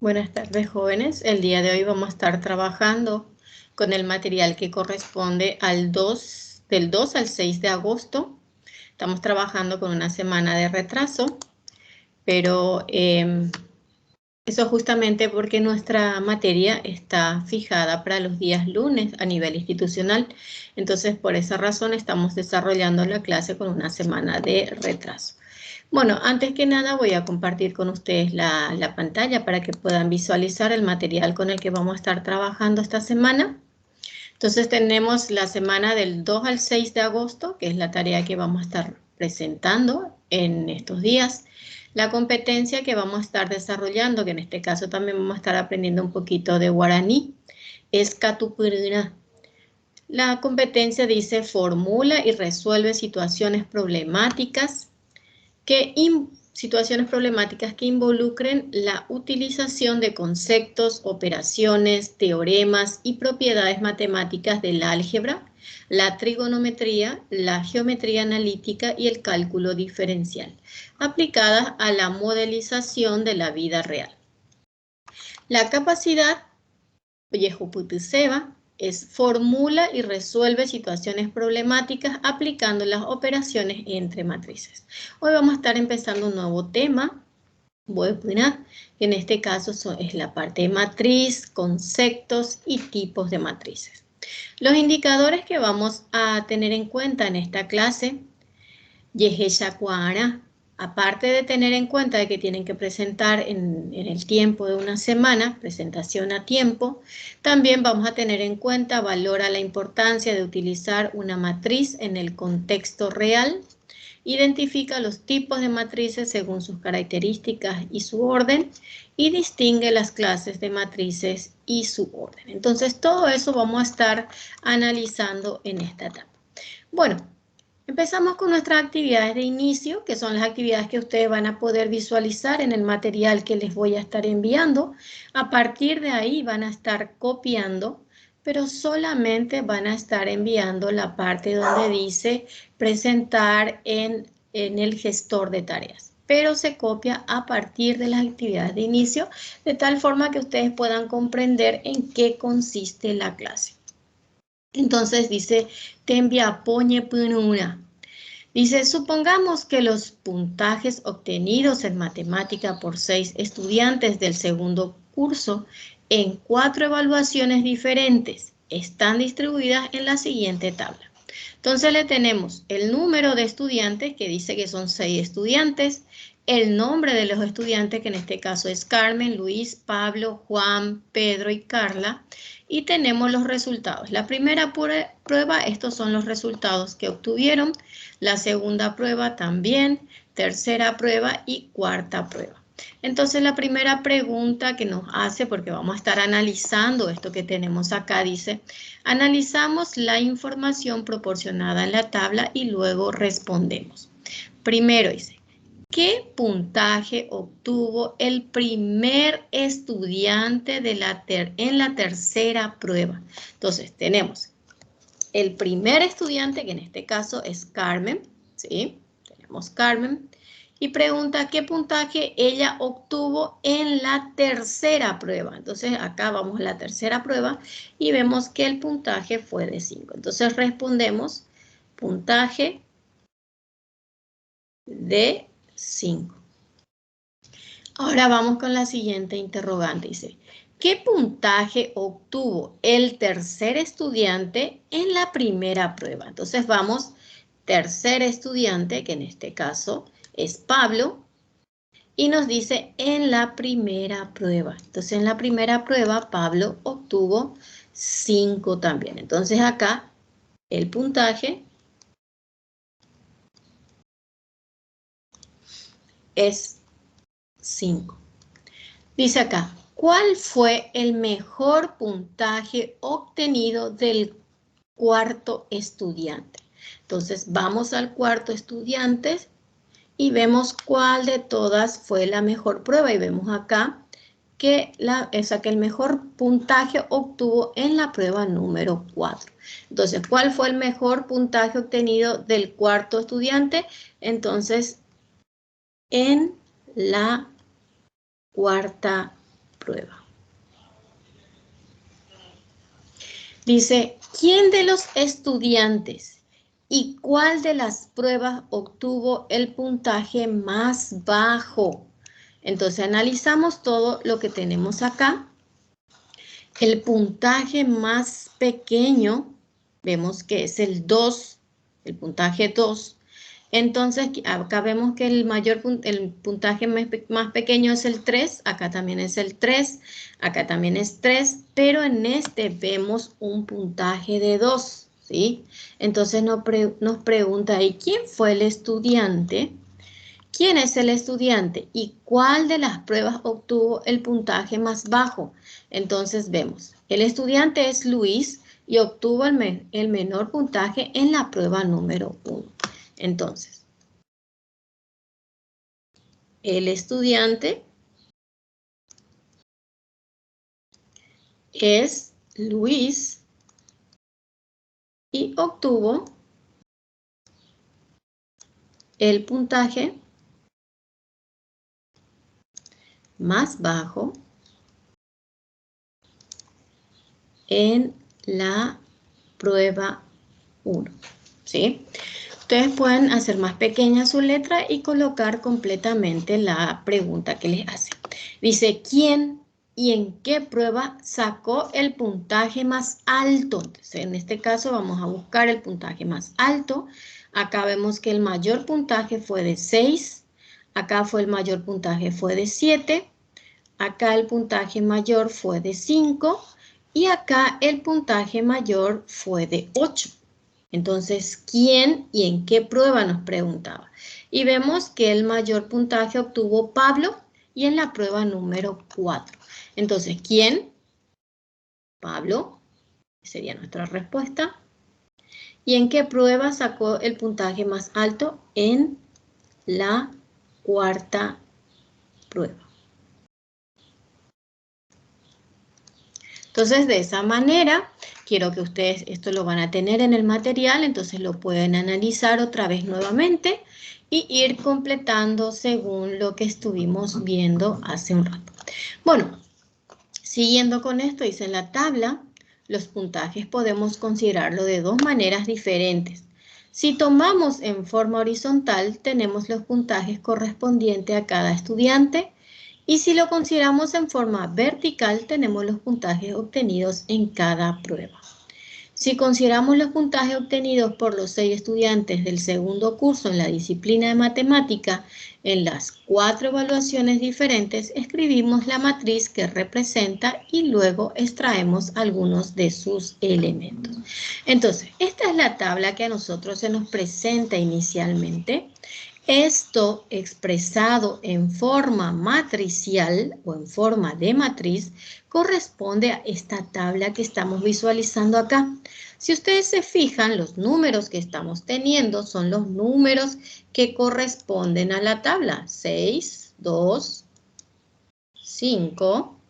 Buenas tardes, jóvenes. El día de hoy vamos a estar trabajando con el material que corresponde del 2 al 6 de agosto. Estamos trabajando con una semana de retraso, pero eso justamente porque nuestra materia está fijada para los días lunes a nivel institucional. Entonces, por esa razón estamos desarrollando la clase con una semana de retraso. Bueno, antes que nada voy a compartir con ustedes la pantalla para que puedan visualizar el material con el que vamos a estar trabajando esta semana. Entonces tenemos la semana del 2 al 6 de agosto, que es la tarea que vamos a estar presentando en estos días. La competencia que vamos a estar desarrollando, que en este caso también vamos a estar aprendiendo un poquito de guaraní, es Catupuruna. La competencia dice formula y resuelve situaciones problemáticas que involucren la utilización de conceptos, operaciones, teoremas y propiedades matemáticas del álgebra, la trigonometría, la geometría analítica y el cálculo diferencial, aplicadas a la modelización de la vida real. La capacidad Yehuputuseva es formula y resuelve situaciones problemáticas aplicando las operaciones entre matrices. Hoy vamos a estar empezando un nuevo tema, que en este caso es la parte de matriz, conceptos y tipos de matrices. Los indicadores que vamos a tener en cuenta en esta clase, Yeheyakuara, aparte de tener en cuenta de que tienen que presentar en el tiempo de una semana, presentación a tiempo, también vamos a tener en cuenta, valora la importancia de utilizar una matriz en el contexto real, identifica los tipos de matrices según sus características y su orden, y distingue las clases de matrices y su orden. Entonces, todo eso vamos a estar analizando en esta etapa. Bueno, empezamos con nuestras actividades de inicio, que son las actividades que ustedes van a poder visualizar en el material que les voy a estar enviando. A partir de ahí van a estar copiando, pero solamente van a estar enviando la parte donde dice presentar en el gestor de tareas. Pero se copia a partir de las actividades de inicio, de tal forma que ustedes puedan comprender en qué consiste la clase. Entonces dice, te envía poñe pununa. Dice, supongamos que los puntajes obtenidos en matemática por 6 estudiantes del segundo curso en 4 evaluaciones diferentes están distribuidas en la siguiente tabla. Entonces le tenemos el número de estudiantes, que dice que son 6 estudiantes, el nombre de los estudiantes, que en este caso es Carmen, Luis, Pablo, Juan, Pedro y Carla, y tenemos los resultados. La primera prueba, estos son los resultados que obtuvieron, la segunda prueba también, tercera prueba y cuarta prueba. Entonces la primera pregunta que nos hace, porque vamos a estar analizando esto que tenemos acá, dice, analizamos la información proporcionada en la tabla y luego respondemos. Primero dice, ¿qué puntaje obtuvo el primer estudiante en la tercera prueba? Entonces tenemos el primer estudiante, que en este caso es Carmen, ¿sí? Tenemos Carmen. Y pregunta qué puntaje ella obtuvo en la tercera prueba. Entonces acá vamos a la tercera prueba y vemos que el puntaje fue de 5. Entonces respondemos puntaje de 5. Ahora vamos con la siguiente interrogante. Dice, ¿qué puntaje obtuvo el tercer estudiante en la primera prueba? Entonces vamos, tercer estudiante, que en este caso es Pablo, y nos dice en la primera prueba. Entonces en la primera prueba Pablo obtuvo 5 también. Entonces acá el puntaje es 5. Dice acá, ¿cuál fue el mejor puntaje obtenido del cuarto estudiante? Entonces vamos al cuarto estudiante y vemos cuál de todas fue la mejor prueba. Y vemos acá que el mejor puntaje obtuvo en la prueba número 4. Entonces, ¿cuál fue el mejor puntaje obtenido del cuarto estudiante? Entonces, en la cuarta prueba. Dice, ¿quién de los estudiantes y cuál de las pruebas obtuvo el puntaje más bajo? Entonces analizamos todo lo que tenemos acá. El puntaje más pequeño, vemos que es el 2, el puntaje 2. Entonces, acá vemos que el puntaje más pequeño es el 3, acá también es el 3, acá también es 3, pero en este vemos un puntaje de 2, ¿sí? Entonces nos pregunta ahí, ¿quién fue el estudiante? ¿Quién es el estudiante y cuál de las pruebas obtuvo el puntaje más bajo? Entonces vemos, el estudiante es Luis y obtuvo el menor puntaje en la prueba número 1. Entonces, el estudiante es Luis y obtuvo el puntaje más bajo en la prueba 1, ¿sí? Ustedes pueden hacer más pequeña su letra y colocar completamente la pregunta que les hace. Dice, ¿quién y en qué prueba sacó el puntaje más alto? Entonces, en este caso vamos a buscar el puntaje más alto. Acá vemos que el mayor puntaje fue de 6. Acá el mayor puntaje fue de 7. Acá el puntaje mayor fue de 5. Y acá el puntaje mayor fue de 8. Entonces, ¿quién y en qué prueba nos preguntaba? Y vemos que el mayor puntaje obtuvo Pablo y en la prueba número 4. Entonces, ¿quién? Pablo, sería nuestra respuesta. ¿Y en qué prueba sacó el puntaje más alto? En la 4ª prueba. Entonces, de esa manera, quiero que ustedes esto lo van a tener en el material, entonces lo pueden analizar otra vez nuevamente y ir completando según lo que estuvimos viendo hace un rato. Bueno, siguiendo con esto, dice en la tabla, los puntajes podemos considerarlo de dos maneras diferentes. Si tomamos en forma horizontal, tenemos los puntajes correspondientes a cada estudiante. Y si lo consideramos en forma vertical, tenemos los puntajes obtenidos en cada prueba. Si consideramos los puntajes obtenidos por los 6 estudiantes del segundo curso en la disciplina de matemática en las 4 evaluaciones diferentes, escribimos la matriz que representa y luego extraemos algunos de sus elementos. Entonces, esta es la tabla que a nosotros se nos presenta inicialmente. Esto expresado en forma matricial o en forma de matriz corresponde a esta tabla que estamos visualizando acá. Si ustedes se fijan, los números que estamos teniendo son los números que corresponden a la tabla. 6, 2, 5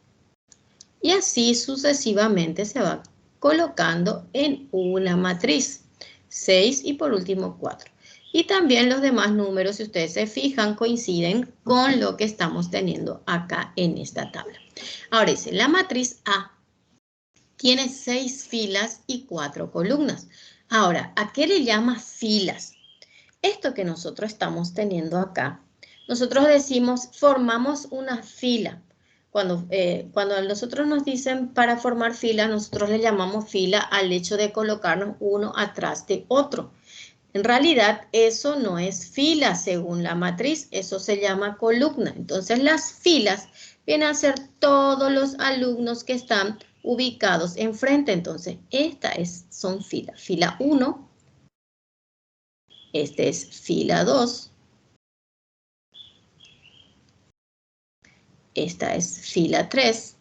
y así sucesivamente se va colocando en una matriz. 6 y por último 4. Y también los demás números, si ustedes se fijan, coinciden con lo que estamos teniendo acá en esta tabla. Ahora dice, la matriz A tiene 6 filas y 4 columnas. Ahora, ¿a qué le llama filas? Esto que nosotros estamos teniendo acá, nosotros decimos, formamos una fila. Cuando nosotros nos dicen para formar fila, nosotros le llamamos fila al hecho de colocarnos uno atrás de otro. En realidad, eso no es fila según la matriz, eso se llama columna. Entonces, las filas vienen a ser todos los alumnos que están ubicados enfrente. Entonces, son filas. Fila 1, este es fila 2, esta es fila 3,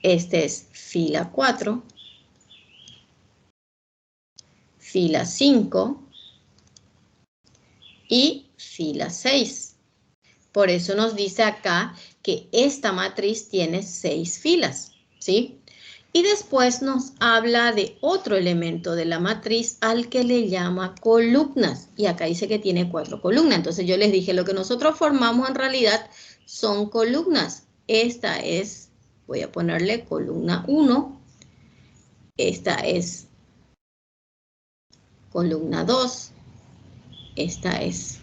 este es fila 4, fila 5 y fila 6. Por eso nos dice acá que esta matriz tiene 6 filas, ¿sí? Y después nos habla de otro elemento de la matriz al que le llama columnas. Y acá dice que tiene 4 columnas. Entonces yo les dije, lo que nosotros formamos en realidad son columnas. Esta es, voy a ponerle columna 1. Esta es columna 2. Esta es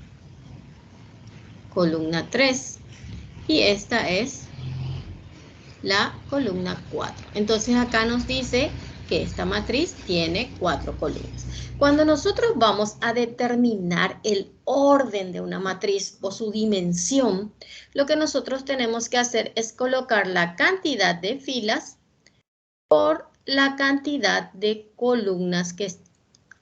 columna 3. Y esta es la columna 4. Entonces acá nos dice que esta matriz tiene 4 columnas. Cuando nosotros vamos a determinar el orden de una matriz o su dimensión, lo que nosotros tenemos que hacer es colocar la cantidad de filas por la cantidad de columnas que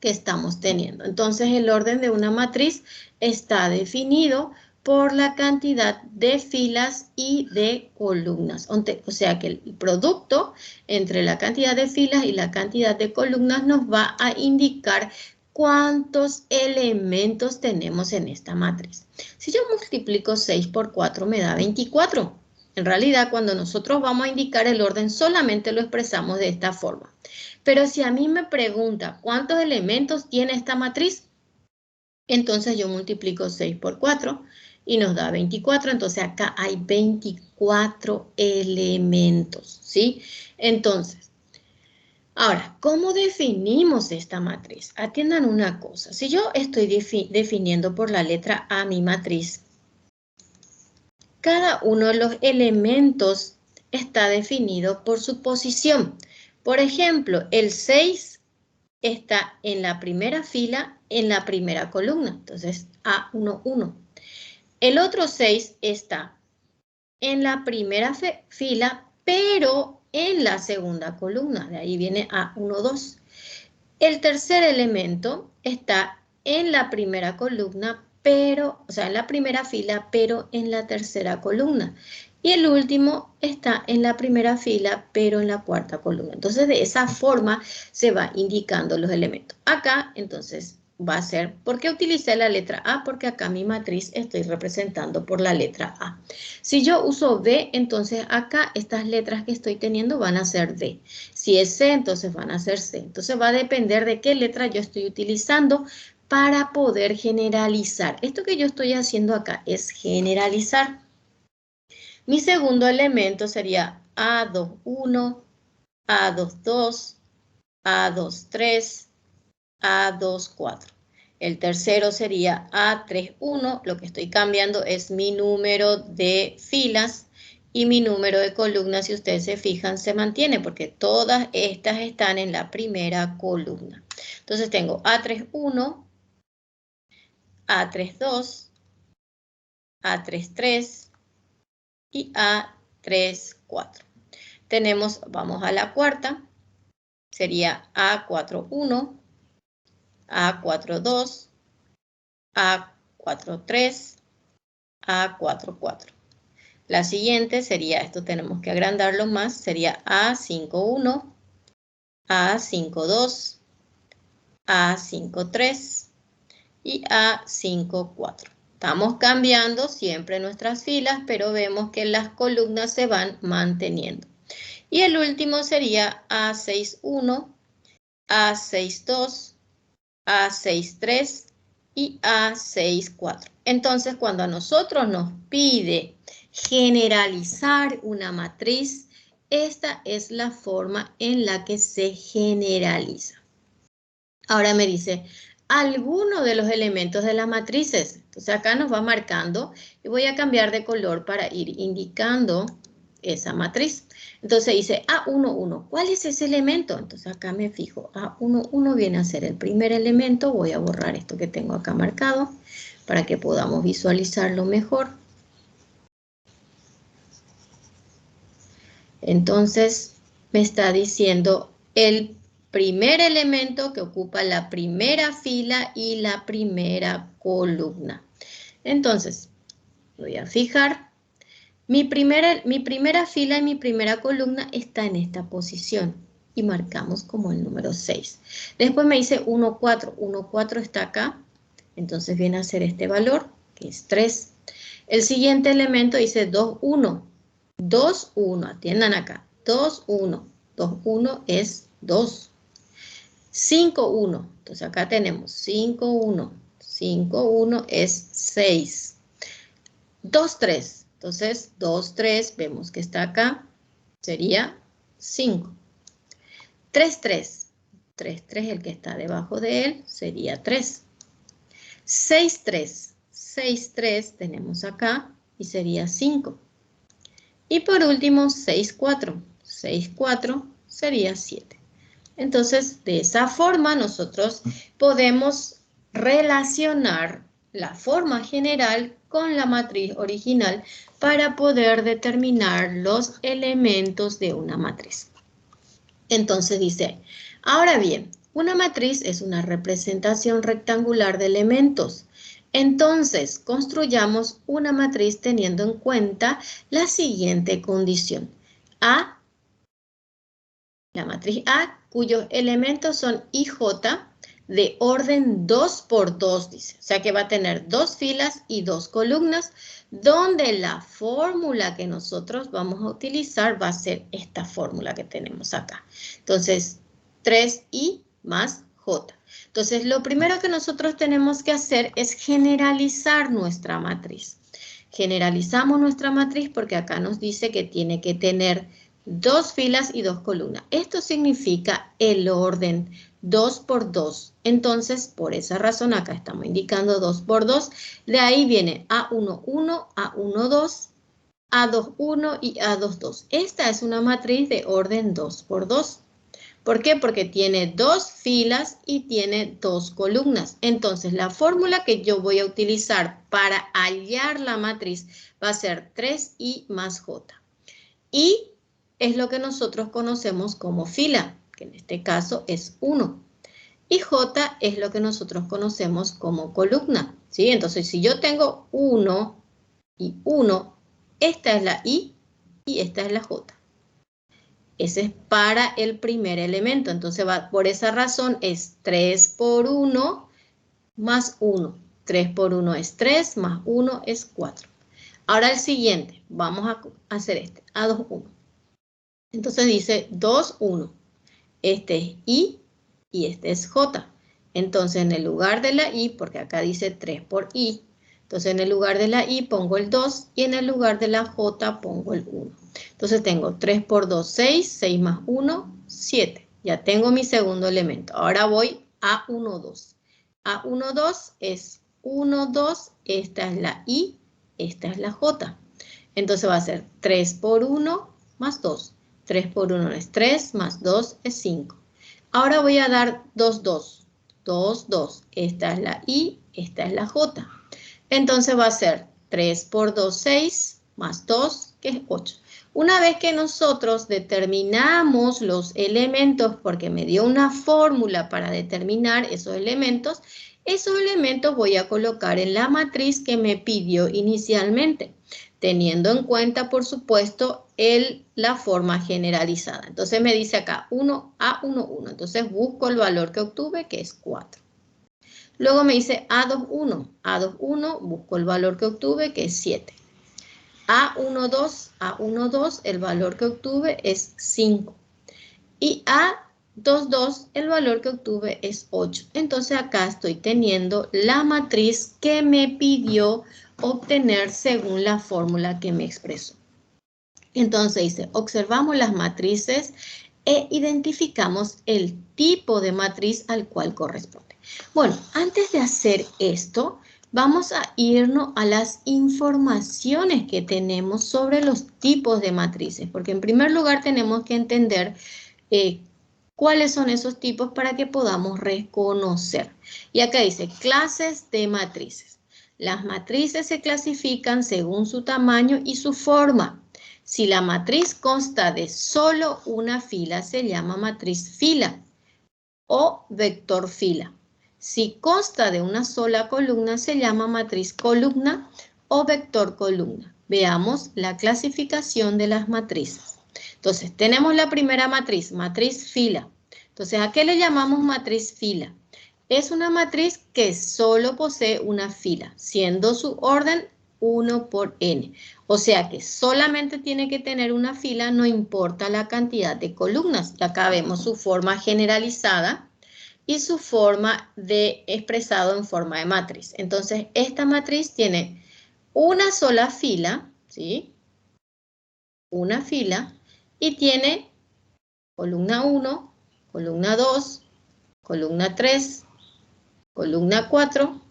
estamos teniendo. Entonces el orden de una matriz está definido por la cantidad de filas y de columnas. O sea que el producto entre la cantidad de filas y la cantidad de columnas nos va a indicar cuántos elementos tenemos en esta matriz. Si yo multiplico 6 por 4 me da 24. En realidad, cuando nosotros vamos a indicar el orden, solamente lo expresamos de esta forma. Pero si a mí me pregunta cuántos elementos tiene esta matriz, entonces yo multiplico 6 por 4 y nos da 24. Entonces acá hay 24 elementos, ¿sí? Entonces, ahora, ¿cómo definimos esta matriz? Atiendan una cosa. Si yo estoy definiendo por la letra A mi matriz, cada uno de los elementos está definido por su posición. Por ejemplo, el 6 está en la primera fila, en la primera columna. Entonces, A1, 1. El otro 6 está en la primera fila, pero en la segunda columna. De ahí viene A1, 2. El tercer elemento está en la primera columna, pero, o sea, en la primera fila, pero en la tercera columna. Y el último está en la primera fila, pero en la cuarta columna. Entonces, de esa forma se va indicando los elementos. Acá, entonces, va a ser, ¿por qué utilicé la letra A? Porque acá mi matriz estoy representando por la letra A. Si yo uso B, entonces acá estas letras que estoy teniendo van a ser D. Si es C, entonces van a ser C. Entonces va a depender de qué letra yo estoy utilizando para poder generalizar. Esto que yo estoy haciendo acá es generalizar. Mi segundo elemento sería A21, A22, A23, A24. El tercero sería A31. Lo que estoy cambiando es mi número de filas y mi número de columnas, si ustedes se fijan, se mantiene porque todas estas están en la primera columna. Entonces tengo A31, A32, A33 y A34. Tenemos, vamos a la cuarta, sería A41, A42, A43, A44. La siguiente sería, esto tenemos que agrandarlo más, sería A51, A52, A53 y A54. Estamos cambiando siempre nuestras filas, pero vemos que las columnas se van manteniendo. Y el último sería A61, A62, A63 y A64. Entonces, cuando a nosotros nos pide generalizar una matriz, esta es la forma en la que se generaliza. Ahora me dice, alguno de los elementos de las matrices. Entonces acá nos va marcando y voy a cambiar de color para ir indicando esa matriz. Entonces dice A11, ¿cuál es ese elemento? Entonces acá me fijo, A11 viene a ser el primer elemento. Voy a borrar esto que tengo acá marcado para que podamos visualizarlo mejor. Entonces me está diciendo el primer elemento que ocupa la primera fila y la primera columna. Entonces, voy a fijar, mi primera fila y mi primera columna está en esta posición y marcamos como el número 6. Después me dice 1, 4, 1, 4 está acá, entonces viene a ser este valor, que es 3. El siguiente elemento dice 2, 1, 2, 1, atiendan acá, 2, 1, 2, 1 es 2. 5, 1. Entonces acá tenemos 5, 1. 5, 1 es 6. 2, 3. Entonces, 2, 3, vemos que está acá, sería 5. 3, 3. 3, 3, el que está debajo de él, sería 3. 6, 3. 6, 3 tenemos acá y sería 5. Y por último, 6, 4. 6, 4 sería 7. Entonces, de esa forma nosotros podemos relacionar la forma general con la matriz original para poder determinar los elementos de una matriz. Entonces dice, ahora bien, una matriz es una representación rectangular de elementos. Entonces, construyamos una matriz teniendo en cuenta la siguiente condición. A, la matriz A, cuyos elementos son I, J, de orden 2 por 2, dice. O sea que va a tener 2 filas y 2 columnas, donde la fórmula que nosotros vamos a utilizar va a ser esta fórmula que tenemos acá. Entonces, 3I más J. Entonces, lo primero que nosotros tenemos que hacer es generalizar nuestra matriz. Generalizamos nuestra matriz porque acá nos dice que tiene que tener 2 filas y 2 columnas. Esto significa el orden 2 por 2. Entonces, por esa razón, acá estamos indicando 2 por 2. De ahí viene A1, 1, A1, 2, A2, 1 y A2, 2. Esta es una matriz de orden 2 por 2. ¿Por qué? Porque tiene 2 filas y tiene 2 columnas. Entonces, la fórmula que yo voy a utilizar para hallar la matriz va a ser 3I más J. Y es lo que nosotros conocemos como fila, que en este caso es 1. Y J es lo que nosotros conocemos como columna, ¿sí? Entonces, si yo tengo 1 y 1, esta es la I y esta es la J. Ese es para el primer elemento. Entonces, por esa razón es 3 por 1 más 1. 3 por 1 es 3, más 1 es 4. Ahora el siguiente, vamos a hacer este, A2, 1. Entonces dice 2, 1. Este es I y este es J. Entonces en el lugar de la I, porque acá dice 3 por I, entonces en el lugar de la I pongo el 2 y en el lugar de la J pongo el 1. Entonces tengo 3 por 2, 6, 6 más 1, 7. Ya tengo mi segundo elemento. Ahora voy a 1, 2. A 1, 2 es 1, 2, esta es la I, esta es la J. Entonces va a ser 3 por 1 más 2. 3 por 1 es 3, más 2 es 5. Ahora voy a dar 2, 2. 2, 2. Esta es la I, esta es la J. Entonces va a ser 3 por 2, 6, más 2, que es 8. Una vez que nosotros determinamos los elementos, porque me dio una fórmula para determinar esos elementos voy a colocar en la matriz que me pidió inicialmente, teniendo en cuenta, por supuesto, la forma generalizada. Entonces me dice acá 1, A1, 1. Entonces busco el valor que obtuve, que es 4. Luego me dice A2, 1. A2, 1, busco el valor que obtuve, que es 7. A1, 2, A1, 2, el valor que obtuve es 5. Y A2, 2, el valor que obtuve es 8. Entonces acá estoy teniendo la matriz que me pidió obtener según la fórmula que me expresó. Entonces dice, observamos las matrices e identificamos el tipo de matriz al cual corresponde. Bueno, antes de hacer esto, vamos a irnos a las informaciones que tenemos sobre los tipos de matrices, porque en primer lugar tenemos que entender cuáles son esos tipos para que podamos reconocer. Y acá dice, clases de matrices. Las matrices se clasifican según su tamaño y su forma. Si la matriz consta de solo una fila, se llama matriz fila o vector fila. Si consta de una sola columna, se llama matriz columna o vector columna. Veamos la clasificación de las matrices. Entonces, tenemos la primera matriz, matriz fila. Entonces, ¿a qué le llamamos matriz fila? Es una matriz que solo posee una fila, siendo su orden 1 por n. O sea que solamente tiene que tener una fila, no importa la cantidad de columnas. Y acá vemos su forma generalizada y su forma de expresado en forma de matriz. Entonces, esta matriz tiene una sola fila ¿sí? Una fila y tiene columna 1, columna 2, columna 3, columna 4,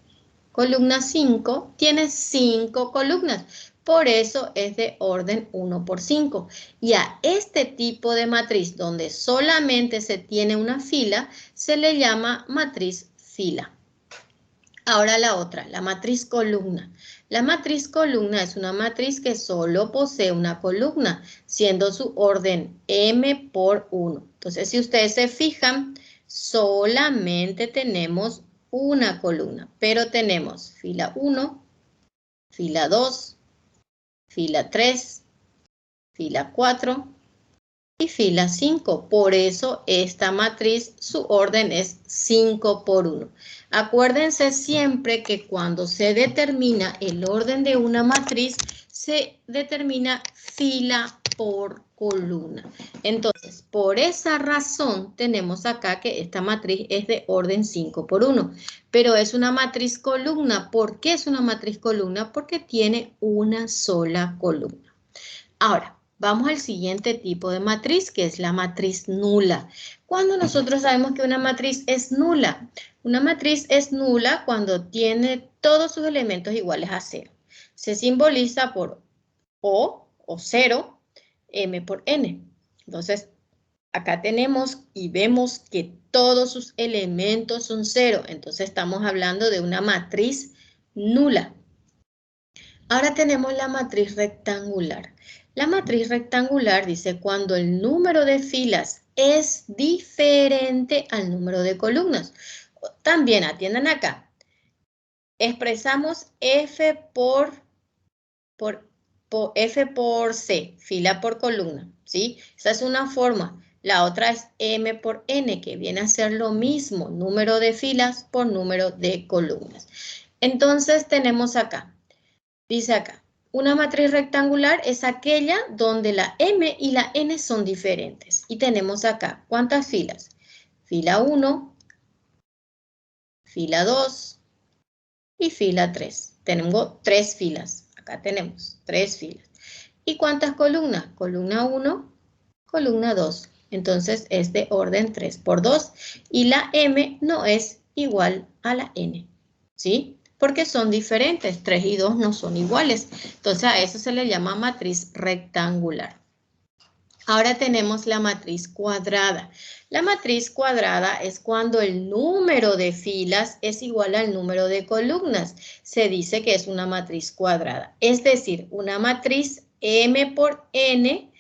columna 5, tiene 5 columnas. Por eso es de orden 1 por 5. Y a este tipo de matriz, donde solamente se tiene una fila, se le llama matriz fila. Ahora la otra, la matriz columna. La matriz columna es una matriz que solo posee una columna, siendo su orden m por 1. Entonces, si ustedes se fijan, solamente tenemos una columna, pero tenemos fila 1, fila 2, fila 3, fila 4 y fila 5. Por eso esta matriz, su orden es 5 por 1. Acuérdense siempre que cuando se determina el orden de una matriz, se determina fila por columna. Entonces, por esa razón tenemos acá que esta matriz es de orden 5 por 1. Pero es una matriz columna. ¿Por qué es una matriz columna? Porque tiene una sola columna. Ahora, vamos al siguiente tipo de matriz, que es la matriz nula. ¿Cuándo nosotros sabemos que una matriz es nula? Una matriz es nula cuando tiene todos sus elementos iguales a 0. Se simboliza por O 0, M por N. Entonces, acá tenemos y vemos que todos sus elementos son 0. Entonces, estamos hablando de una matriz nula. Ahora tenemos la matriz rectangular. La matriz rectangular dice cuando el número de filas es diferente al número de columnas. También atiendan acá. Expresamos F por C, fila por columna, ¿sí? Esa es una forma. La otra es M por N, que viene a ser lo mismo, número de filas por número de columnas. Entonces tenemos acá. Dice acá, una matriz rectangular es aquella donde la M y la N son diferentes. Y tenemos acá, ¿cuántas filas? Fila 1, fila 2 y fila 3. Tengo 3 filas. Acá tenemos 3 filas. ¿Y cuántas columnas? Columna 1, columna 2. Entonces es de orden 3 por 2. Y la M no es igual a la N, ¿sí? Porque son diferentes, 3 y 2 no son iguales. Entonces a eso se le llama matriz rectangular. Ahora tenemos la matriz cuadrada. La matriz cuadrada es cuando el número de filas es igual al número de columnas. Se dice que es una matriz cuadrada. Es decir, una matriz M por N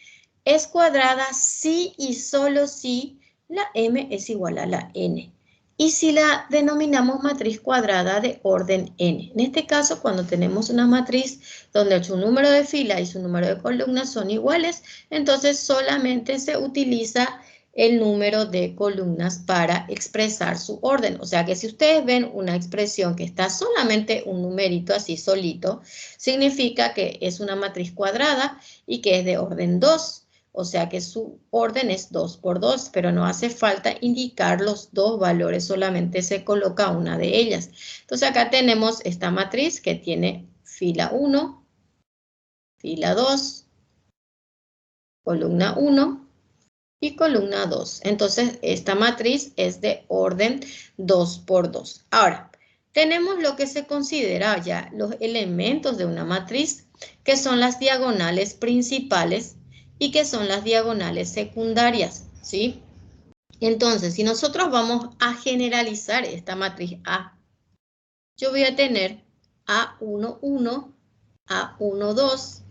es cuadrada si y solo si la M es igual a la N. Y si la denominamos matriz cuadrada de orden n. En este caso, cuando tenemos una matriz donde su número de filas y su número de columnas son iguales, entonces solamente se utiliza el número de columnas para expresar su orden. O sea que si ustedes ven una expresión que está solamente un numerito así solito, significa que es una matriz cuadrada y que es de orden 2. O sea que su orden es 2 por 2, pero no hace falta indicar los dos valores, solamente se coloca una de ellas. Entonces acá tenemos esta matriz que tiene fila 1, fila 2, columna 1 y columna 2. Entonces esta matriz es de orden 2 por 2. Ahora, tenemos lo que se considera ya los elementos de una matriz, que son las diagonales principales y que son las diagonales secundarias, ¿sí? Entonces, si nosotros vamos a generalizar esta matriz A, yo voy a tener A11, A12,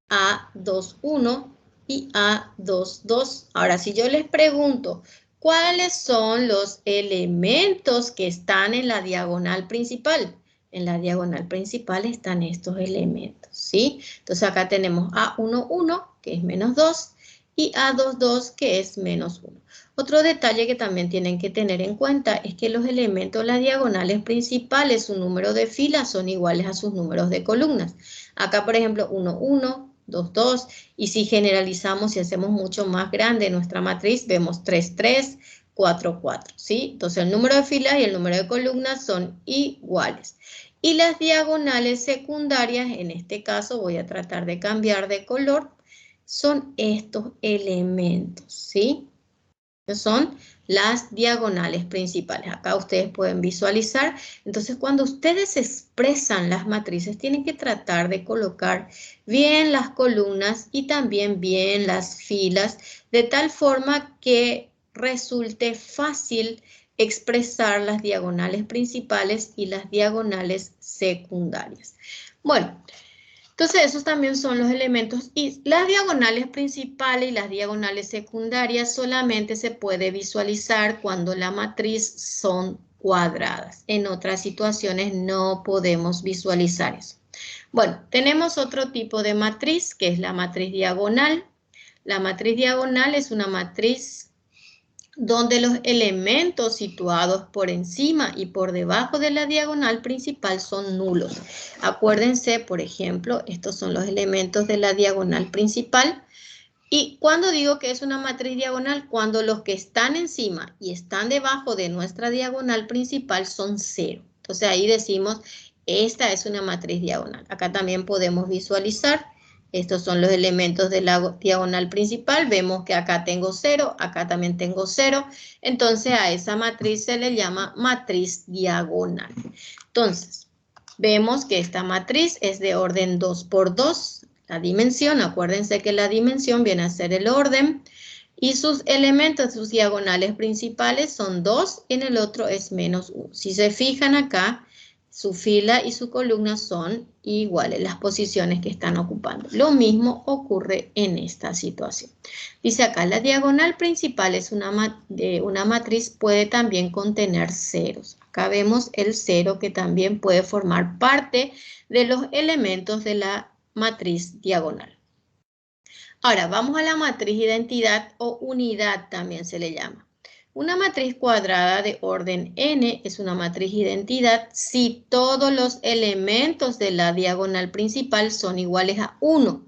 A21 y A22. Ahora, si yo les pregunto, ¿cuáles son los elementos que están en la diagonal principal? En la diagonal principal están estos elementos, ¿sí? Entonces acá tenemos A11, que es menos 2, y A22, que es menos 1. Otro detalle que también tienen que tener en cuenta es que los elementos de las diagonales principales, su número de filas son iguales a sus números de columnas. Acá, por ejemplo, 1, 1, 2, 2, y si generalizamos y hacemos mucho más grande nuestra matriz, vemos 3, 3, 4, 4, ¿sí? Entonces el número de filas y el número de columnas son iguales. Y las diagonales secundarias, en este caso voy a tratar de cambiar de color, son estos elementos, ¿sí? Son las diagonales principales. Acá ustedes pueden visualizar. Entonces, cuando ustedes expresan las matrices, tienen que tratar de colocar bien las columnas y también bien las filas, de tal forma que resulte fácil expresar las diagonales principales y las diagonales secundarias. Bueno, entonces esos también son los elementos y las diagonales principales y las diagonales secundarias solamente se puede visualizar cuando la matriz son cuadradas. En otras situaciones no podemos visualizar eso. Bueno, tenemos otro tipo de matriz que es la matriz diagonal. La matriz diagonal es una matriz donde los elementos situados por encima y por debajo de la diagonal principal son nulos. Acuérdense, por ejemplo, estos son los elementos de la diagonal principal. Y cuando digo que es una matriz diagonal, cuando los que están encima y están debajo de nuestra diagonal principal son 0. Entonces ahí decimos, esta es una matriz diagonal. Acá también podemos visualizar. Estos son los elementos de la diagonal principal. Vemos que acá tengo 0, acá también tengo 0. Entonces a esa matriz se le llama matriz diagonal. Entonces, vemos que esta matriz es de orden 2 por 2. La dimensión, acuérdense que la dimensión viene a ser el orden. Y sus elementos, sus diagonales principales son 2 y en el otro es menos 1. Si se fijan acá, su fila y su columna son iguales, las posiciones que están ocupando. Lo mismo ocurre en esta situación. Dice acá, la diagonal principal es una matriz, puede también contener ceros. Acá vemos el 0 que también puede formar parte de los elementos de la matriz diagonal. Ahora, vamos a la matriz identidad o unidad también se le llama. Una matriz cuadrada de orden n es una matriz identidad si todos los elementos de la diagonal principal son iguales a 1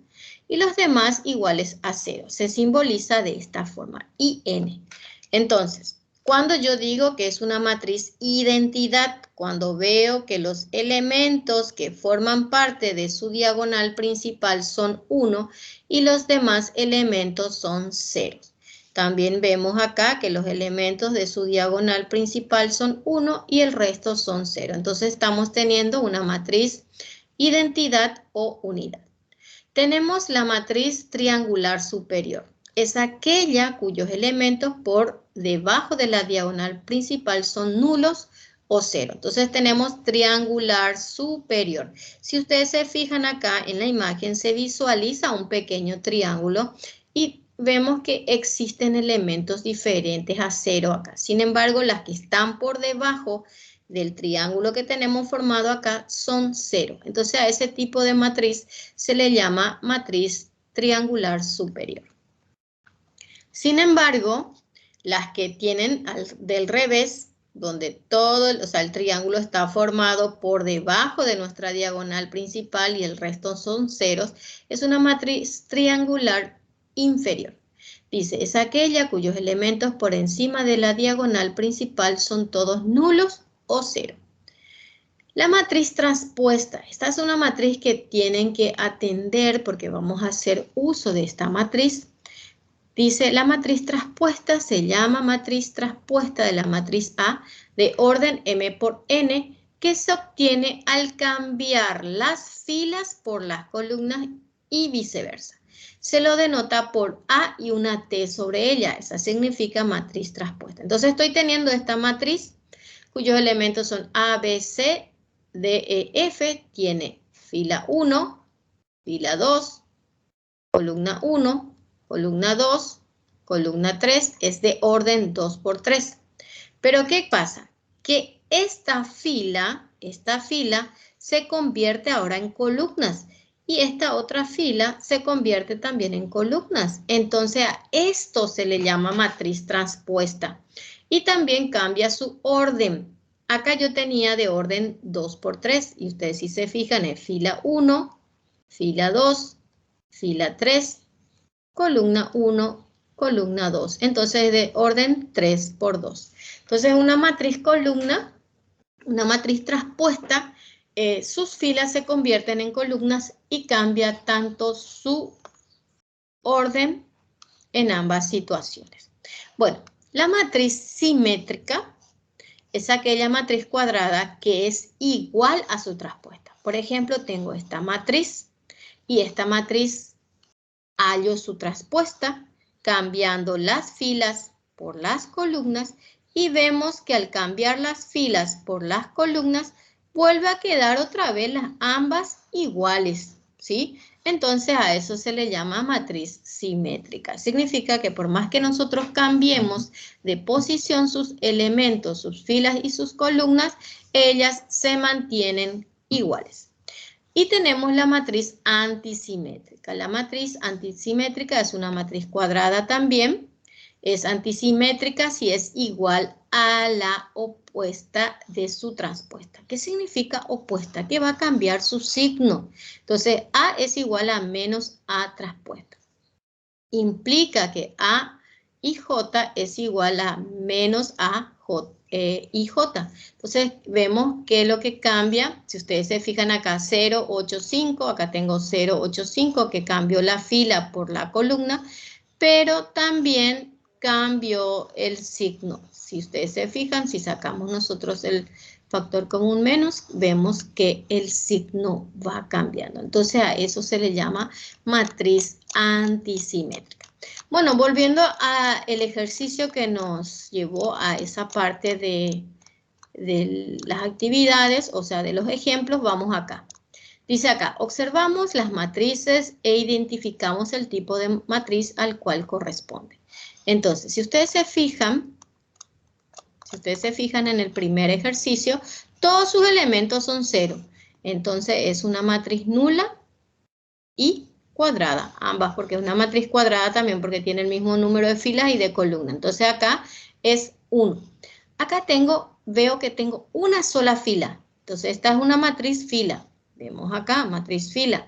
y los demás iguales a 0. Se simboliza de esta forma, IN. Entonces, cuando yo digo que es una matriz identidad, cuando veo que los elementos que forman parte de su diagonal principal son 1 y los demás elementos son 0. También vemos acá que los elementos de su diagonal principal son 1 y el resto son 0. Entonces estamos teniendo una matriz identidad o unidad. Tenemos la matriz triangular superior. Es aquella cuyos elementos por debajo de la diagonal principal son nulos o 0. Entonces tenemos triangular superior. Si ustedes se fijan acá en la imagen se visualiza un pequeño triángulo y vemos que existen elementos diferentes a 0 acá. Sin embargo, las que están por debajo del triángulo que tenemos formado acá son 0. Entonces a ese tipo de matriz se le llama matriz triangular superior. Sin embargo, las que tienen del revés, donde todo, el triángulo está formado por debajo de nuestra diagonal principal y el resto son ceros, es una matriz triangular inferior. Dice, es aquella cuyos elementos por encima de la diagonal principal son todos nulos o 0. La matriz transpuesta. Esta es una matriz que tienen que atender porque vamos a hacer uso de esta matriz. Dice, la matriz transpuesta se llama matriz transpuesta de la matriz A de orden M por N que se obtiene al cambiar las filas por las columnas y viceversa. Se lo denota por A y una T sobre ella. Esa significa matriz transpuesta. Entonces estoy teniendo esta matriz cuyos elementos son A, B, C, D, E, F. Tiene fila 1, fila 2, columna 1, columna 2, columna 3. Es de orden 2 por 3. Pero ¿qué pasa? Que esta fila se convierte ahora en columnas. Y esta otra fila se convierte también en columnas. Entonces a esto se le llama matriz transpuesta. Y también cambia su orden. Acá yo tenía de orden 2 por 3. Y ustedes si se fijan es fila 1, fila 2, fila 3, columna 1, columna 2. Entonces es de orden 3 por 2. Entonces una matriz columna, una matriz transpuesta, sus filas se convierten en columnas y cambia tanto su orden en ambas situaciones. Bueno, la matriz simétrica es aquella matriz cuadrada que es igual a su traspuesta. Por ejemplo, tengo esta matriz y esta matriz hallo su traspuesta cambiando las filas por las columnas y vemos que al cambiar las filas por las columnas vuelve a quedar otra vez las ambas iguales, ¿sí? Entonces a eso se le llama matriz simétrica. Significa que por más que nosotros cambiemos de posición sus elementos, sus filas y sus columnas, ellas se mantienen iguales. Y tenemos la matriz antisimétrica. La matriz antisimétrica es una matriz cuadrada también. Es antisimétrica si es igual a la opuesta de su traspuesta. ¿Qué significa opuesta? Que va a cambiar su signo. Entonces, A es igual a menos A traspuesta. Implica que A y J es igual a menos A y J. Entonces, vemos que lo que cambia, si ustedes se fijan acá, 0,85, acá tengo 0,85, que cambió la fila por la columna, pero también cambió el signo. Si ustedes se fijan, si sacamos nosotros el factor común menos, vemos que el signo va cambiando. Entonces, a eso se le llama matriz antisimétrica. Bueno, volviendo al ejercicio que nos llevó a esa parte de las actividades, o sea, de los ejemplos, vamos acá. Dice acá, observamos las matrices e identificamos el tipo de matriz al cual corresponde. Entonces, si ustedes se fijan en el primer ejercicio, todos sus elementos son 0. Entonces, es una matriz nula y cuadrada, ambas, porque es una matriz cuadrada también porque tiene el mismo número de filas y de columnas. Entonces, acá es 1. Acá veo que tengo una sola fila. Entonces, esta es una matriz fila. Vemos acá, matriz fila.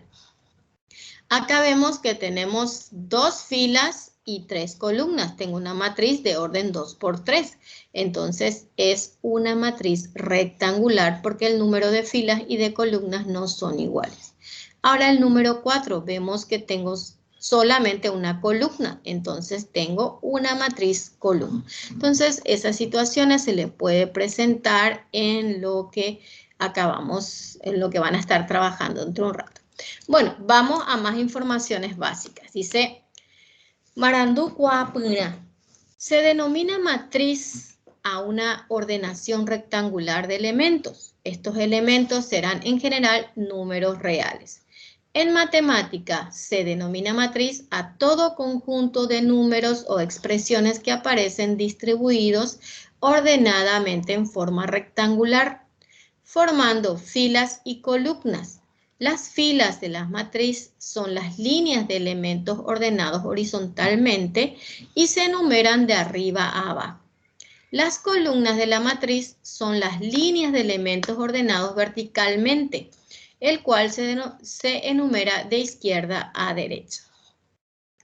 Acá vemos que tenemos 2 filas y 3 columnas. Tengo una matriz de orden 2 por 3. Entonces, es una matriz rectangular porque el número de filas y de columnas no son iguales. Ahora, el número 4, vemos que tengo solamente una columna. Entonces, tengo una matriz columna. Entonces, esas situaciones se le puede presentar en lo que en lo que van a estar trabajando dentro de un rato. Bueno, vamos a más informaciones básicas. Dice, Marandu Cuapuna. Se denomina matriz a una ordenación rectangular de elementos. Estos elementos serán en general números reales. En matemática se denomina matriz a todo conjunto de números o expresiones que aparecen distribuidos ordenadamente en forma rectangular, formando filas y columnas. Las filas de la matriz son las líneas de elementos ordenados horizontalmente y se enumeran de arriba a abajo. Las columnas de la matriz son las líneas de elementos ordenados verticalmente, el cual se enumera de izquierda a derecha.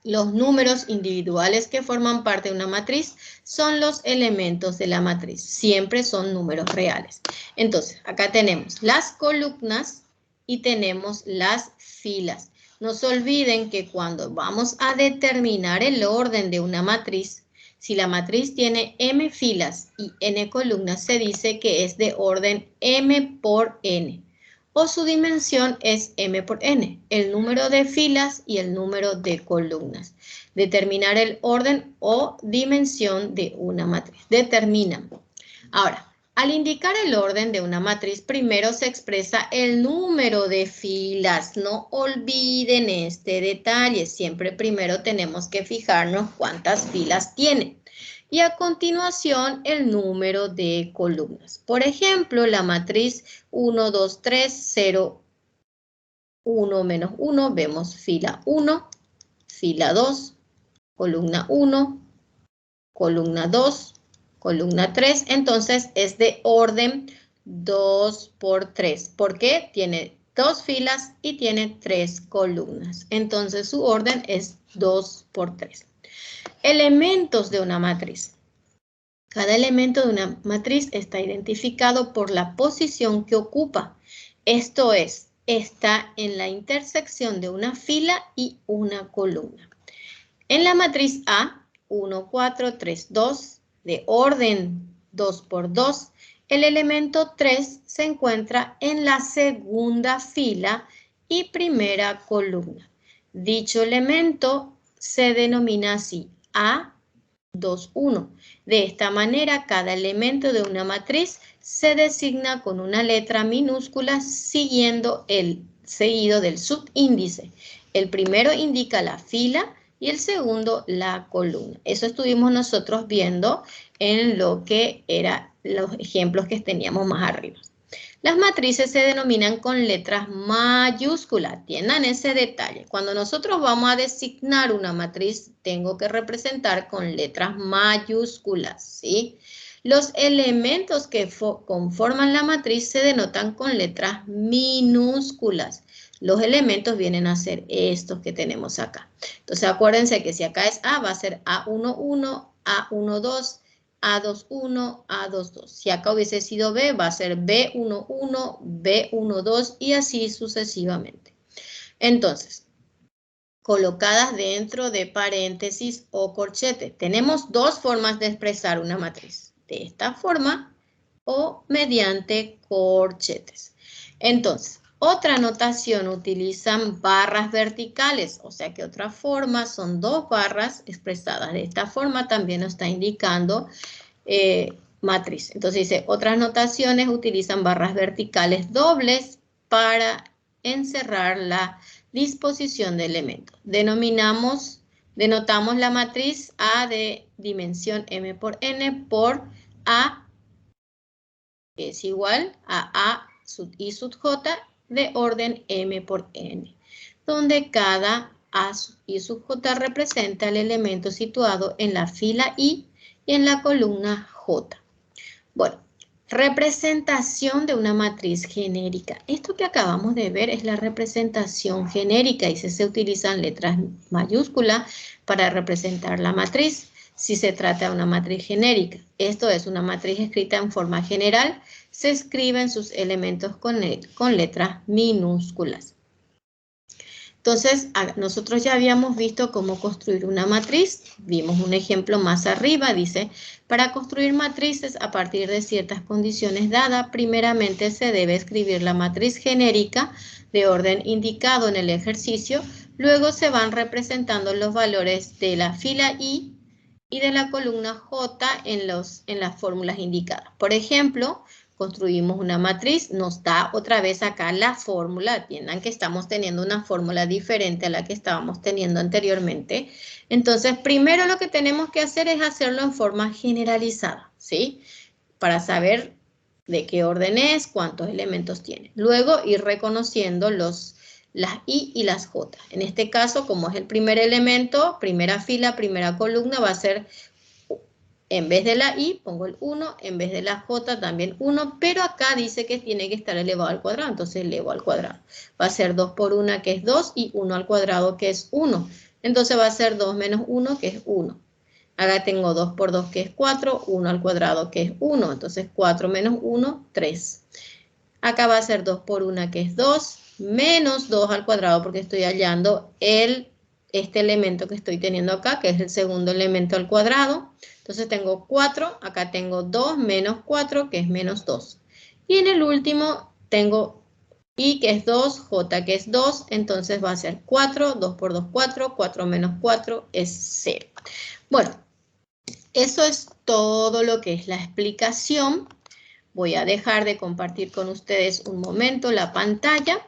Los números individuales que forman parte de una matriz son los elementos de la matriz. Siempre son números reales. Entonces, acá tenemos las columnas y tenemos las filas. No se olviden que cuando vamos a determinar el orden de una matriz, si la matriz tiene m filas y n columnas, se dice que es de orden m por n. O su dimensión es m por n, el número de filas y el número de columnas. Determinar el orden o dimensión de una matriz. Determinan. Ahora, al indicar el orden de una matriz, primero se expresa el número de filas. No olviden este detalle. Siempre primero tenemos que fijarnos cuántas filas tiene. Y a continuación, el número de columnas. Por ejemplo, la matriz 1, 2, 3, 0, 1, menos 1. Vemos fila 1, fila 2, columna 1, columna 2, columna 3. Entonces, es de orden 2 por 3. ¿Por qué? Tiene 2 filas y tiene 3 columnas. Entonces, su orden es 2 por 3. Elementos de una matriz. Cada elemento de una matriz está identificado por la posición que ocupa. Esto es, está en la intersección de una fila y una columna. En la matriz A, 1, 4, 3, 2, de orden 2 por 2, el elemento 3 se encuentra en la segunda fila y primera columna. Dicho elemento se denomina así, A2, 1. De esta manera, cada elemento de una matriz se designa con una letra minúscula seguido del subíndice. El primero indica la fila y el segundo la columna. Eso estuvimos nosotros viendo en lo que eran los ejemplos que teníamos más arriba. Las matrices se denominan con letras mayúsculas. Tienen ese detalle. Cuando nosotros vamos a designar una matriz, tengo que representar con letras mayúsculas, ¿sí? Los elementos que conforman la matriz se denotan con letras minúsculas. Los elementos vienen a ser estos que tenemos acá. Entonces acuérdense que si acá es A, va a ser A11, A12, A21, A22. Si acá hubiese sido B, va a ser B11, B12 y así sucesivamente. Entonces, colocadas dentro de paréntesis o corchete. Tenemos dos formas de expresar una matriz. De esta forma o mediante corchetes. Entonces, otra notación utilizan barras verticales, o sea que otra forma son dos barras expresadas. De esta forma también nos está indicando matriz. Entonces dice, otras notaciones utilizan barras verticales dobles para encerrar la disposición de elementos. Denotamos la matriz A de dimensión M por N por A, que es igual a A sub I sub J de orden M por N, donde cada A sub I sub J representa el elemento situado en la fila I y en la columna J. Bueno, representación de una matriz genérica. Esto que acabamos de ver es la representación genérica y se utilizan letras mayúsculas para representar la matriz si se trata de una matriz genérica. Esto es una matriz escrita en forma general, se escriben sus elementos con letras minúsculas. Entonces, nosotros ya habíamos visto cómo construir una matriz. Vimos un ejemplo más arriba, dice, para construir matrices a partir de ciertas condiciones dadas, primeramente se debe escribir la matriz genérica de orden indicado en el ejercicio, luego se van representando los valores de la fila I y de la columna J en las fórmulas indicadas. Por ejemplo, construimos una matriz, nos da otra vez acá la fórmula. Entiendan que estamos teniendo una fórmula diferente a la que estábamos teniendo anteriormente. Entonces, primero lo que tenemos que hacer es hacerlo en forma generalizada, ¿sí? Para saber de qué orden es, cuántos elementos tiene. Luego, ir reconociendo las I y las J. En este caso, como es el primer elemento, primera fila, primera columna, va a ser... En vez de la I pongo el 1, en vez de la J también 1, pero acá dice que tiene que estar elevado al cuadrado, entonces elevo al cuadrado. Va a ser 2 por 1 que es 2 y 1 al cuadrado que es 1. Entonces va a ser 2 menos 1 que es 1. Acá tengo 2 por 2 que es 4, 1 al cuadrado que es 1, entonces 4 menos 1, 3. Acá va a ser 2 por 1 que es 2, menos 2 al cuadrado porque estoy hallando este elemento que estoy teniendo acá, que es el segundo elemento al cuadrado. Entonces tengo 4, acá tengo 2 menos 4, que es menos 2. Y en el último tengo I, que es 2, J, que es 2, entonces va a ser 4, 2 por 2, 4, 4 menos 4 es 0. Bueno, eso es todo lo que es la explicación. Voy a dejar de compartir con ustedes un momento la pantalla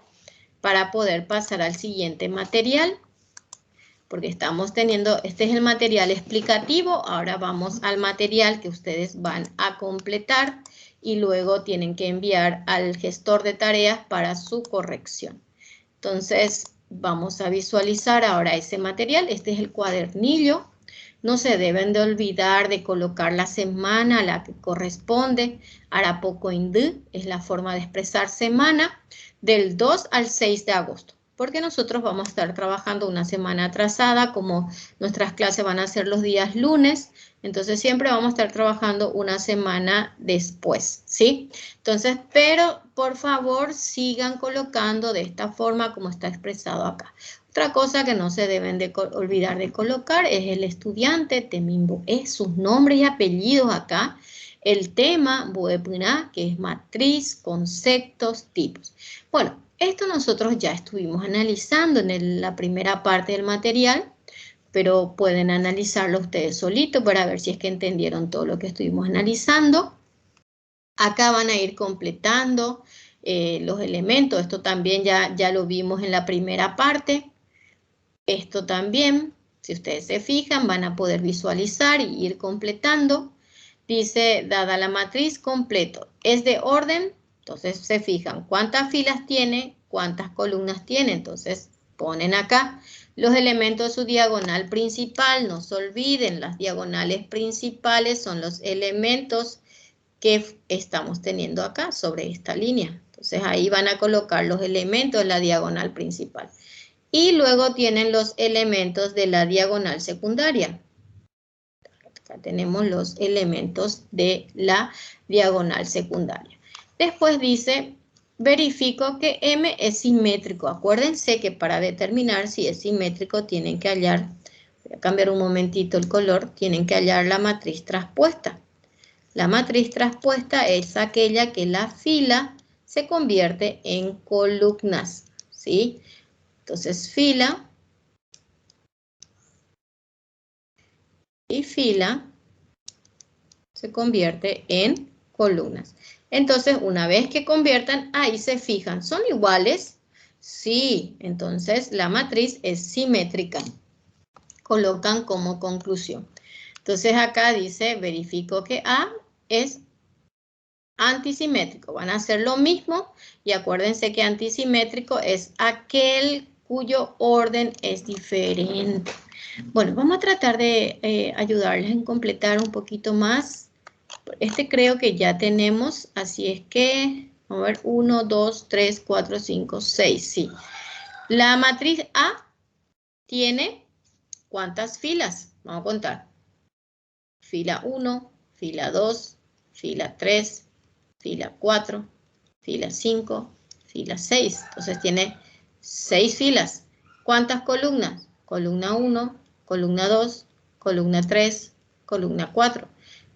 para poder pasar al siguiente material. Porque estamos teniendo, este es el material explicativo, ahora vamos al material que ustedes van a completar y luego tienen que enviar al gestor de tareas para su corrección. Entonces, vamos a visualizar ahora ese material, este es el cuadernillo. No se deben de olvidar de colocar la semana a la que corresponde. Arapocoindú es la forma de expresar semana del 2 al 6 de agosto. Porque nosotros vamos a estar trabajando una semana atrasada, como nuestras clases van a ser los días lunes, Entonces siempre vamos a estar trabajando una semana después, ¿sí? Entonces, pero por favor sigan colocando de esta forma como está expresado acá. Otra cosa que no se deben de olvidar de colocar es el estudiante, temimbo, es sus nombres y apellidos acá. El tema, buepuna, que es matriz, conceptos, tipos. Bueno, esto nosotros ya estuvimos analizando en la primera parte del material, pero pueden analizarlo ustedes solitos para ver si es que entendieron todo lo que estuvimos analizando. Acá van a ir completando los elementos. Esto también ya lo vimos en la primera parte. Esto también, si ustedes se fijan, van a poder visualizar y ir completando. Dice, dada la matriz completo, es de orden, entonces se fijan cuántas filas tiene, cuántas columnas tiene, entonces ponen acá los elementos de su diagonal principal. No se olviden, las diagonales principales son los elementos que estamos teniendo acá sobre esta línea. Entonces ahí van a colocar los elementos de la diagonal principal. Y luego tienen los elementos de la diagonal secundaria. Acá tenemos los elementos de la diagonal secundaria. Después dice, verifico que M es simétrico. Acuérdense que para determinar si es simétrico tienen que hallar, voy a cambiar un momentito el color, tienen que hallar la matriz traspuesta. La matriz traspuesta es aquella que la fila se convierte en columnas, ¿sí? Entonces, fila y fila se convierte en columnas. Entonces, una vez que conviertan, ahí se fijan, ¿son iguales? Sí, entonces la matriz es simétrica. Colocan como conclusión. Entonces, acá dice, verifico que A es antisimétrico. Van a hacer lo mismo y acuérdense que antisimétrico es aquel cuyo orden es diferente. Bueno, vamos a tratar de ayudarles en completar un poquito más. Este creo que ya tenemos, así es que, vamos a ver, 1, 2, 3, 4, 5, 6, sí. La matriz A tiene, ¿cuántas filas? Vamos a contar. Fila 1, fila 2, fila 3, fila 4, fila 5, fila 6. Entonces tiene 6 filas. ¿Cuántas columnas? Columna 1, columna 2, columna 3, columna 4.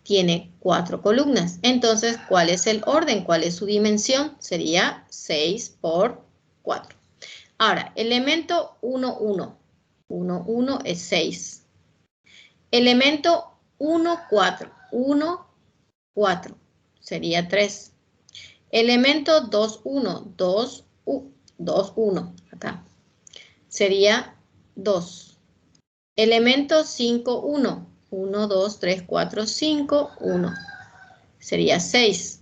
Tiene 4 columnas. Entonces, ¿cuál es el orden? ¿Cuál es su dimensión? Sería 6 por 4. Ahora, elemento 1, 1. 1, 1 es 6. Elemento 1, 4. 1, 4. Sería 3. Elemento 2, 1. 2, 1. Acá. Sería 2. Elemento 5, 1. 1, 2, 3, 4, 5, 1. Sería 6.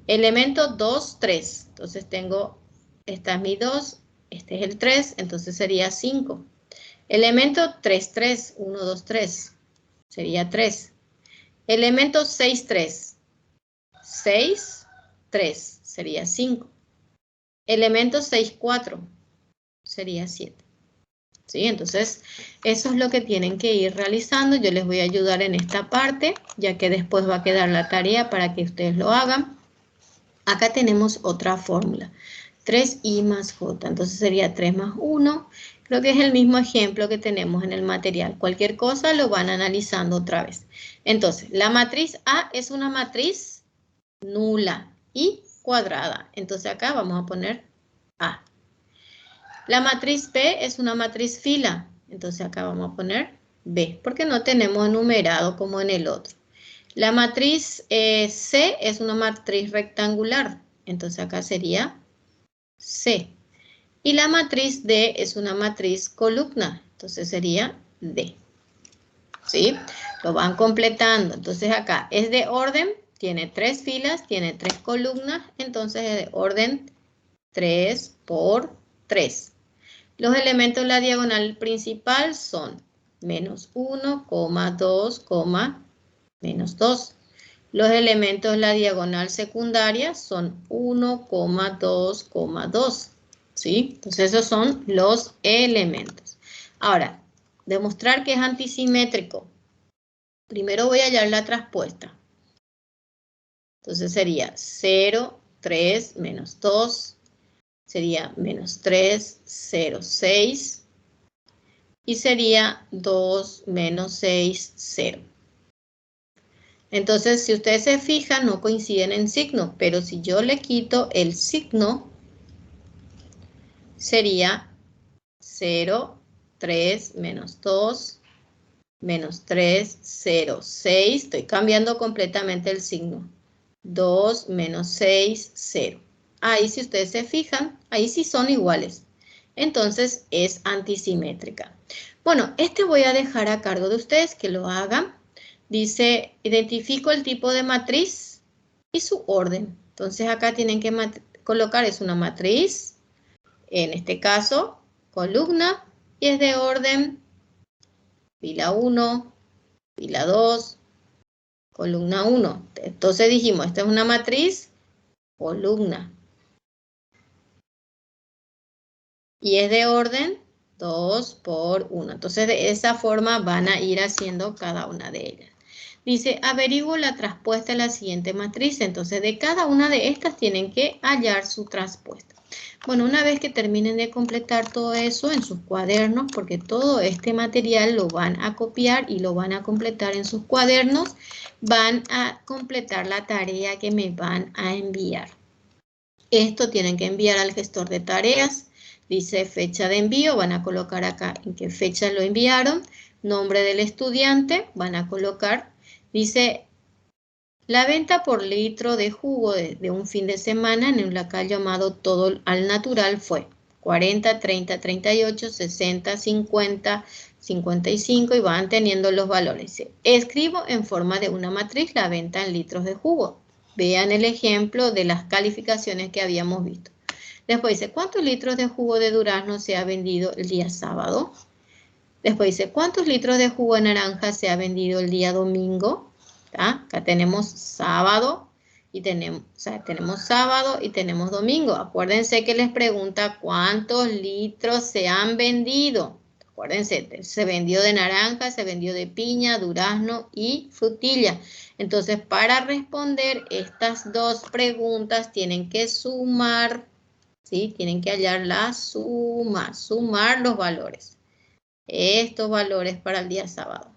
Elemento 2, 3. Entonces tengo, esta es mi 2, este es el 3, entonces sería 5. Elemento 3, 3. 1, 2, 3. Sería 3. Elemento 6, 3. 6, 3. Sería 5. Elemento 6, 4. Sería 7. ¿Sí? Entonces, eso es lo que tienen que ir realizando. Yo les voy a ayudar en esta parte, ya que después va a quedar la tarea para que ustedes lo hagan. Acá tenemos otra fórmula. 3i más j. Entonces sería 3 más 1. Creo que es el mismo ejemplo que tenemos en el material. Cualquier cosa lo van analizando otra vez. Entonces, la matriz A es una matriz nula y cuadrada. Entonces acá vamos a poner A. La matriz B es una matriz fila. Entonces acá vamos a poner B, porque no tenemos enumerado como en el otro. La matriz C es una matriz rectangular. Entonces acá sería C. Y la matriz D es una matriz columna. Entonces sería D. ¿Sí? Lo van completando. Entonces acá es de orden, tiene 3 filas, tiene 3 columnas. Entonces es de orden 3 por 3. Los elementos de la diagonal principal son menos 1, 2, menos 2. Los elementos de la diagonal secundaria son 1, 2, 2. ¿Sí? Entonces esos son los elementos. Ahora, demostrar que es antisimétrico. Primero voy a hallar la traspuesta. Entonces sería 0, 3, menos 2. Sería menos 3, 0, 6. Y sería 2 menos 6, 0. Entonces, si ustedes se fijan, no coinciden en signo, pero si yo le quito el signo, sería 0, 3, menos 2, menos 3, 0, 6. Estoy cambiando completamente el signo. 2 menos 6, 0. Ahí si ustedes se fijan, ahí sí son iguales. Entonces es antisimétrica. Bueno, este voy a dejar a cargo de ustedes que lo hagan. Dice, identifico el tipo de matriz y su orden. Entonces acá tienen que colocar, es una matriz, en este caso, columna, y es de orden fila 1, fila 2, columna 1. Entonces dijimos, esta es una matriz, columna. Y es de orden 2 por 1. Entonces de esa forma van a ir haciendo cada una de ellas. Dice, averiguo la traspuesta de la siguiente matriz. Entonces de cada una de estas tienen que hallar su traspuesta. Bueno, una vez que terminen de completar todo eso en sus cuadernos, porque todo este material lo van a copiar y lo van a completar en sus cuadernos, van a completar la tarea que me van a enviar. Esto tienen que enviar al gestor de tareas. Dice fecha de envío, van a colocar acá en qué fecha lo enviaron. Nombre del estudiante, van a colocar. Dice, la venta por litro de jugo de un fin de semana en un local llamado Todo al Natural fue 40, 30, 38, 60, 50, 55 y van teniendo los valores. Escribo en forma de una matriz la venta en litros de jugo. Vean el ejemplo de las calificaciones que habíamos visto. Después dice, ¿cuántos litros de jugo de durazno se ha vendido el día sábado? Después dice, ¿cuántos litros de jugo de naranja se ha vendido el día domingo? ¿Tá? Acá tenemos sábado y tenemos sábado y tenemos domingo. Acuérdense que les pregunta cuántos litros se han vendido. Acuérdense, se vendió de naranja, se vendió de piña, durazno y frutilla. Entonces, para responder estas dos preguntas tienen que sumar, ¿sí? Tienen que hallar la suma, sumar los valores. Estos valores para el día sábado.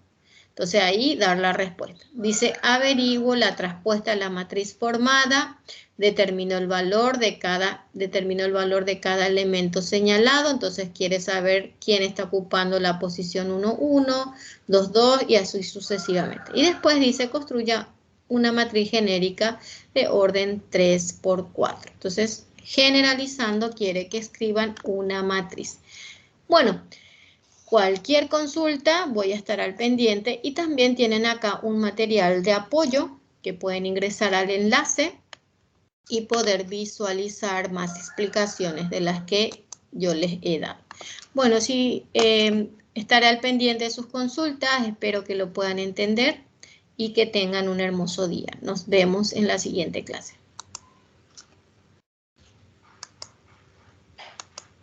Entonces ahí dar la respuesta. Dice, averiguo la traspuesta de la matriz formada, determino el valor de cada elemento señalado. Entonces quiere saber quién está ocupando la posición 1, 1, 2, 2 y así sucesivamente. Y después dice, construya una matriz genérica de orden 3 por 4. Entonces, generalizando, quiere que escriban una matriz. Bueno, cualquier consulta voy a estar al pendiente y también tienen acá un material de apoyo que pueden ingresar al enlace y poder visualizar más explicaciones de las que yo les he dado. Bueno, sí, estaré al pendiente de sus consultas, espero que lo puedan entender y que tengan un hermoso día. Nos vemos en la siguiente clase.